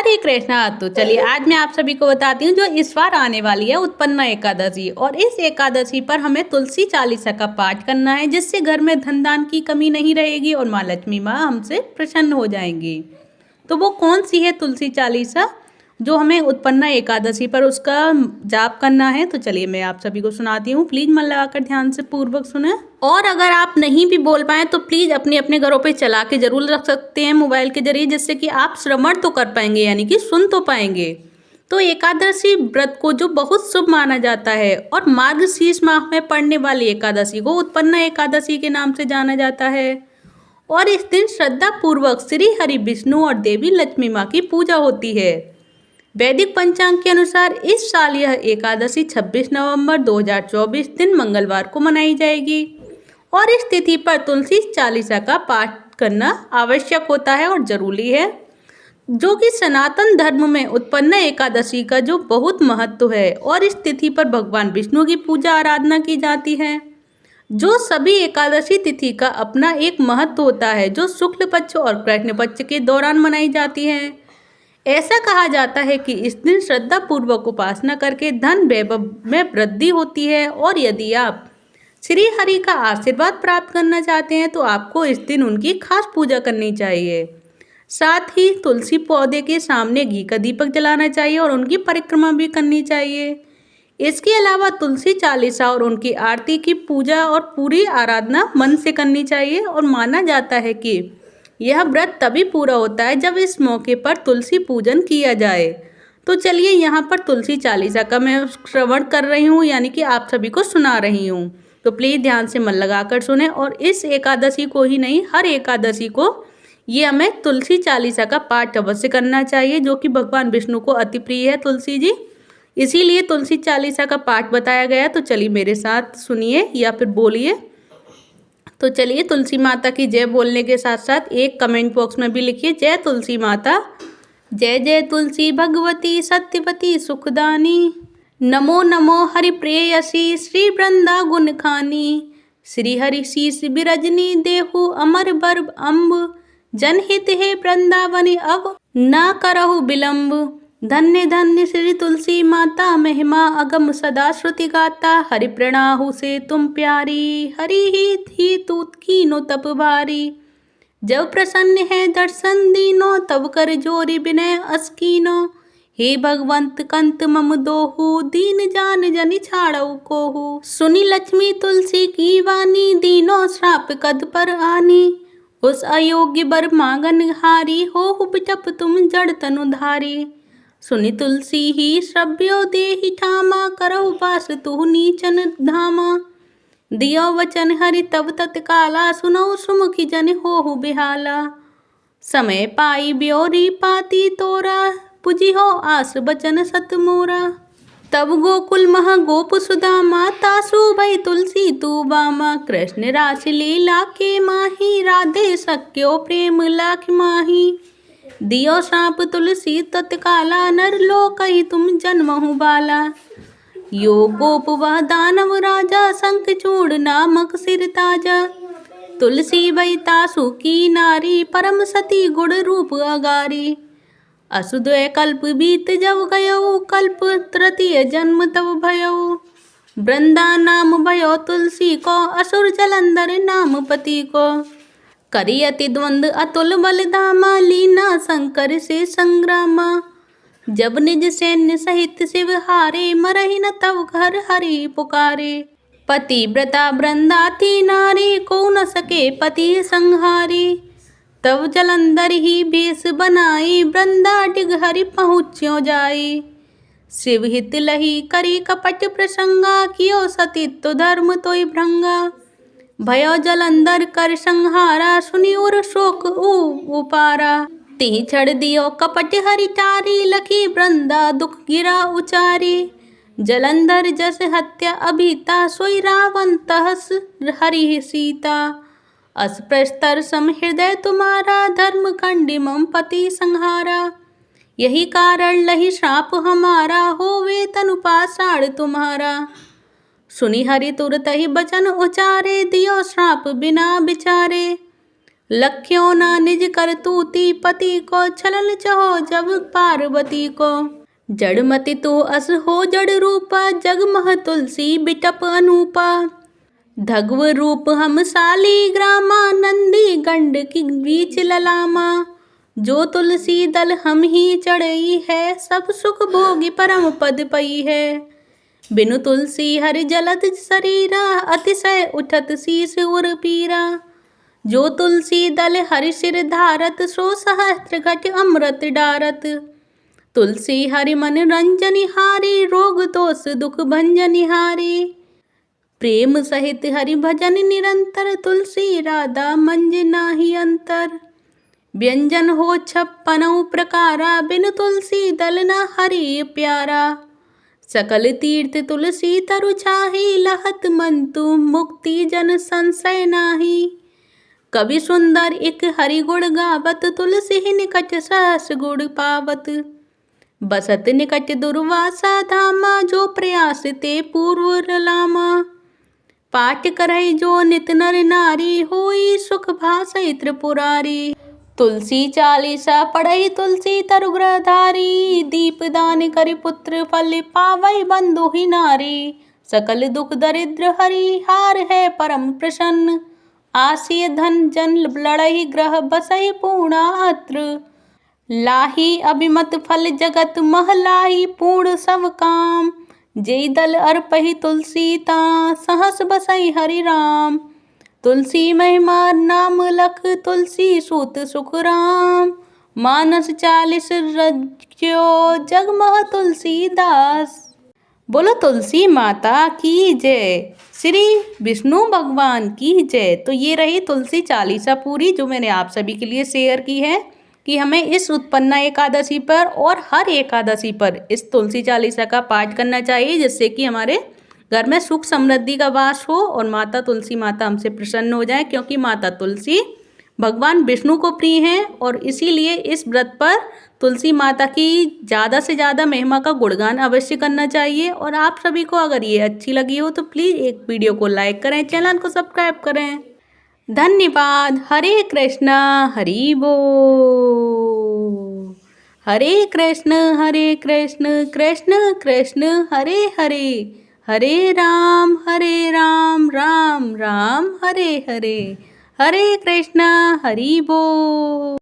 हरे कृष्णा। तो चलिए आज मैं आप सभी को बताती हूँ जो इस बार आने वाली है उत्पन्ना एकादशी, और इस एकादशी पर हमें तुलसी चालीसा का पाठ करना है, जिससे घर में धन दान की कमी नहीं रहेगी और माँ लक्ष्मी माँ हमसे प्रसन्न हो जाएंगी। तो वो कौन सी है तुलसी चालीसा जो हमें उत्पन्ना एकादशी पर उसका जाप करना है? तो चलिए मैं आप सभी को सुनाती हूँ, प्लीज मन लगाकर ध्यान से पूर्वक सुने। और अगर आप नहीं भी बोल पाए तो प्लीज अपने अपने घरों पे चला के जरूर रख सकते हैं मोबाइल के जरिए, जिससे कि आप श्रवण तो कर पाएंगे, यानी कि सुन तो पाएंगे। तो एकादशी व्रत को जो बहुत शुभ माना जाता है और मार्गशीर्ष माह में पड़ने वाली एकादशी को उत्पन्ना एकादशी के नाम से जाना जाता है। और इस दिन श्रद्धा पूर्वक श्री हरि विष्णु और देवी लक्ष्मी माँ की पूजा होती है। वैदिक पंचांग के अनुसार इस साल यह एकादशी 26 नवंबर 2024 दिन मंगलवार को मनाई जाएगी, और इस तिथि पर तुलसी चालीसा का पाठ करना आवश्यक होता है और जरूरी है, जो कि सनातन धर्म में उत्पन्न एकादशी का जो बहुत महत्व है। और इस तिथि पर भगवान विष्णु की पूजा आराधना की जाती है। जो सभी एकादशी तिथि का अपना एक महत्व होता है, जो शुक्ल पक्ष और कृष्ण पक्ष के दौरान मनाई जाती है। ऐसा कहा जाता है कि इस दिन श्रद्धा पूर्वक उपासना करके धन वैभव में वृद्धि होती है, और यदि आप श्री हरि का आशीर्वाद प्राप्त करना चाहते हैं तो आपको इस दिन उनकी खास पूजा करनी चाहिए। साथ ही तुलसी पौधे के सामने घी का दीपक जलाना चाहिए और उनकी परिक्रमा भी करनी चाहिए। इसके अलावा तुलसी चालीसा और उनकी आरती की पूजा और पूरी आराधना मन से करनी चाहिए, और माना जाता है कि यह व्रत तभी पूरा होता है जब इस मौके पर तुलसी पूजन किया जाए। तो चलिए यहाँ पर तुलसी चालीसा का मैं श्रवण कर रही हूँ, यानी कि आप सभी को सुना रही हूँ। तो प्लीज़ ध्यान से मन लगाकर सुने, और इस एकादशी को ही नहीं हर एकादशी को ये हमें तुलसी चालीसा का पाठ अवश्य करना चाहिए, जो कि भगवान विष्णु को अति प्रिय है तुलसी जी, इसीलिए तुलसी चालीसा का पाठ बताया गया। तो चलिए मेरे साथ सुनिए या फिर बोलिए। तो चलिए तुलसी माता की जय बोलने के साथ साथ एक कमेंट बॉक्स में भी लिखिए जय तुलसी माता। जय जय तुलसी भगवती सत्यवती सुखदानी, नमो नमो हरि प्रेयसी श्री वृंदा गुण खानी। श्री हरि शीस बिरजनी देहु अमर बर अम्ब, जनहित है वृंदावनी अब न करहु विलम्ब। धन्य धन्य श्री तुलसी माता, महिमा अगम सदा श्रुति गाता। हरि प्रणाहु से तुम प्यारी, हरि ही तूत कीनो तप भारी। जब प्रसन्न है दर्शन दीनो, तब कर जोरी विनय अस्कीनो। हे भगवंत कंत मम दोहु, दीन जान जनि छाड़ऊ कोहु। सुनी लक्ष्मी तुलसी की वाणी, दीनो श्राप कद पर आनी। उस अयोग्य बर मांगन हारी, हो बिटप तुम जड़ तनुधारी। सुनि तुलसी ही श्रव्यो देहि ठामा, करहु पास तुहु नीचन धामा। दियो वचन हरि तब तत्काला, सुनऊ सुमुखी जन होहु बिहाला। समय पाई ब्योरी पाती तोरा, पुजी हो आस बचन सत मोरा। तब गोकुल मह गोप सुदामा, तासु भई तुलसी तू बामा। कृष्ण रास लीला के माही, राधे सक्यो प्रेम लाख माही। दियो साप तुलसी तत्काला, नर लोकहि तुम जन्महु बाला। यो गोप वह दानव राजा, शंखचूड़ नामक सिर ताजा। तुलसी भई तासु की नारी, परम सती गुण रूप अगारी। असुद्वय कल्प बीत जब गयो, कल्प तृतीय जन्म तब भयो। वृंदा नाम भयो तुलसी को, असुर जलंधर नाम पति को। करी अति द्वंद अतुल बल धामा, लीना शंकर से संग्रामा। जब निज सैन्य सहित शिव हारे, मरहि न तब घर हरि पुकारे। पतिव्रता वृंदा थी नारी, को न सके पति संहारी। तब जलंधर ही भेष बनाई, वृंदा डिग हरि पहुँच्यो जाई। शिव हित लही करी कपट प्रसंगा, कियो सतीत्व धर्म तोय भृंगा। भयो जलंधर कर संहारा, सुनी उर शोक उपारा। तिहि छड़ दियो कपट हरिचारी, लखी वृंदा दुख गिरा उचारी। जलंधर जस हत्या अभिता, सोई रावण तहस हरि सीता। अस्पृष्टर सम हृदय तुम्हारा, धर्म खंडी मम पति संहारा। यही कारण लही श्राप हमारा, होवे तनु पाषाण तुम्हारा। सुनी हरि तुरत ही बचन उचारे, दियो श्राप बिना विचारे। लख्यो ना निज करतूती, पति को छलल चहो जब पार्वती को। जड़मति तो अस हो जड़ रूपा, जगमह तुलसी बिटप अनूपा। धगव रूप हम साली ग्रामा, नंदी गंड की बीच ललामा। जो तुलसी दल हम ही चढ़ई है, सब सुख भोगी परम पद पई है। बिनु तुलसी हरि जलत शरीरा, अतिशय उठत शीस उर पीरा। जो तुलसी दल हरि सिर धारत, सो सहस्त्र घट अमृत डारत। तुलसी हरि मन रंजनि हारी, रोग दोष दुख भंजनि हारी। प्रेम सहित हरि भजन निरंतर, तुलसी राधा मंज नाही अंतर। व्यंजन हो 56 प्रकारा, बिनु तुलसी दल न हरि प्यारा। सकल तीर्थ तुलसी तरु छाही, लहत मंतु मुक्ति जन संशय नाही। कवि सुंदर एक हरि गुण गावत, तुलसी निकट सहस गुण पावत। बसत निकट दुर्वासा धामा, जो प्रयास ते पूर्व रलामा। पाठ करई जो नित नर नारी, होई सुख भासई त्रिपुरारी। तुलसी चालीसा पढ़ई तुलसी तरु ग्रहधारी, दीप दान करि पुत्र फल पावई बंधु ही नारी। सकल दुख दरिद्र हरि हार है परम प्रसन्न, आसिय धन जन लड़ई ग्रह बसई पूर्णा अत्र। लाही अभिमत फल जगत मह लाही, पूर्ण सब काम। जय दल अर्पहि तुलसी ता, सहस बसई हरि राम। तुलसी महिमा नाम लख, तुलसी सूत सुख राम। मानस 40 रज्यो, जगमह तुलसीदास। बोलो तुलसी माता की जय, श्री विष्णु भगवान की जय। तो ये रही तुलसी चालीसा पूरी, जो मैंने आप सभी के लिए शेयर की है कि हमें इस उत्पन्ना एकादशी पर और हर एकादशी पर इस तुलसी चालीसा का पाठ करना चाहिए, जिससे कि हमारे घर में सुख समृद्धि का वास हो और माता तुलसी माता हमसे प्रसन्न हो जाए। क्योंकि माता तुलसी भगवान विष्णु को प्रिय हैं और इसीलिए इस व्रत पर तुलसी माता की ज़्यादा से ज़्यादा महिमा का गुणगान अवश्य करना चाहिए। और आप सभी को अगर ये अच्छी लगी हो तो प्लीज़ एक वीडियो को लाइक करें, चैनल को सब्सक्राइब करें। धन्यवाद। हरे कृष्णा हरि बोल। हरे कृष्ण कृष्ण कृष्ण हरे हरे, हरे राम राम राम हरे हरे। हरे कृष्णा हरि बोल।